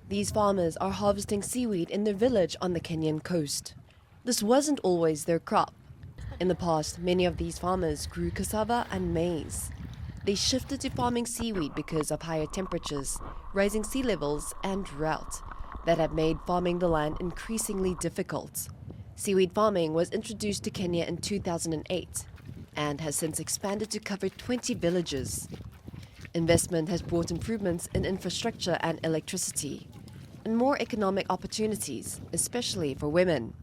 These farmers are harvesting seaweed in their village on the Kenyan coast. This wasn't always their crop. In the past, many of these farmers grew cassava and maize. They shifted to farming seaweed because of higher temperatures, rising sea levels, and drought that have made farming the land increasingly difficult. Seaweed farming was introduced to Kenya in 2008 and has since expanded to cover 20 villages. Investment has brought improvements in infrastructure and electricity, and more economic opportunities, especially for women,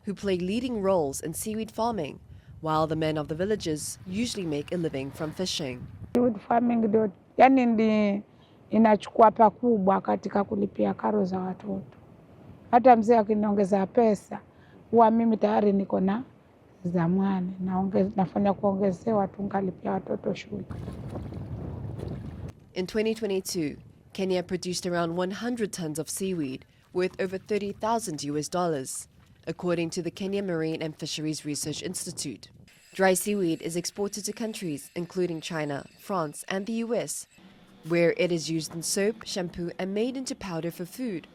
who play leading roles in seaweed farming, while the men of the villages usually make a living from fishing. Seaweed farming ndio inachukua pakubwa katika kulipia karo za watoto. Hata mzee akiniongeza pesa, huwa mimi tayari niko na zamani nafanya kuongezewa tu ngalipia watoto shule. In 2022, Kenya produced around 100 tons of seaweed, worth over $30,000, according to the Kenya Marine and Fisheries Research Institute. Dry seaweed is exported to countries including China, France, and the US, where it is used in soap, shampoo, and made into powder for food,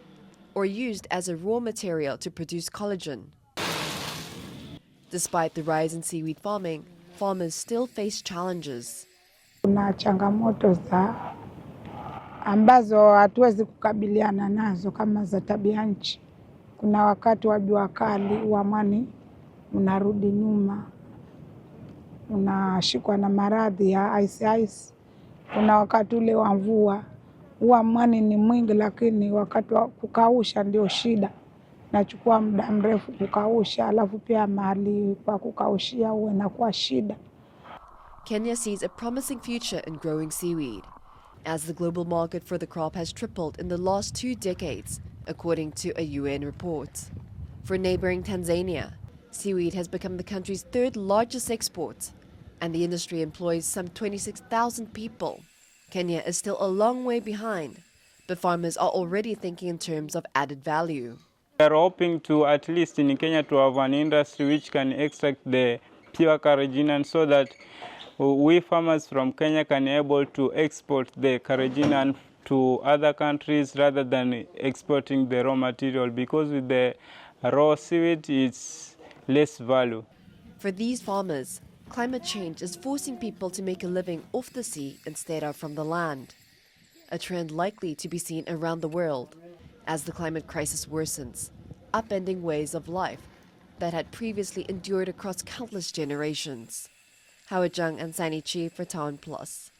or used as a raw material to produce collagen. Despite the rise in seaweed farming, farmers still face challenges. Kuna changamoto ambazo hatuwezi kukabiliana nazo kama za tabia nchi. Kuna wakati wa jua kali mwani unarudi nyuma, unashikwa na maradhi ya ice. Kuna wakati ule wa mvua mwani ni mwingi, lakini wakati wa kukausha ndio shida. Nachukua muda mrefu kukausha, alafu pia mahali pa kukaushia inakuwa shida. Kenya sees a promising future in growing seaweed, as the global market for the crop has tripled in the last 2 decades, according to a UN report. For neighboring Tanzania, seaweed has become the country's 3rd largest export, and the industry employs some 26,000 people. Kenya is still a long way behind, but farmers are already thinking in terms of added value. We are hoping to, at least in Kenya, to have an industry which can extract the pure carrageenan, so that we farmers from Kenya can be able to export the carrageenan to other countries rather than exporting the raw material, because with the raw seaweed it's less value. For these farmers, climate change is forcing people to make a living off the sea instead of from the land, a trend likely to be seen around the world as the climate crisis worsens, upending ways of life that had previously endured across countless generations. Chang and Chi for TaiwanPlus.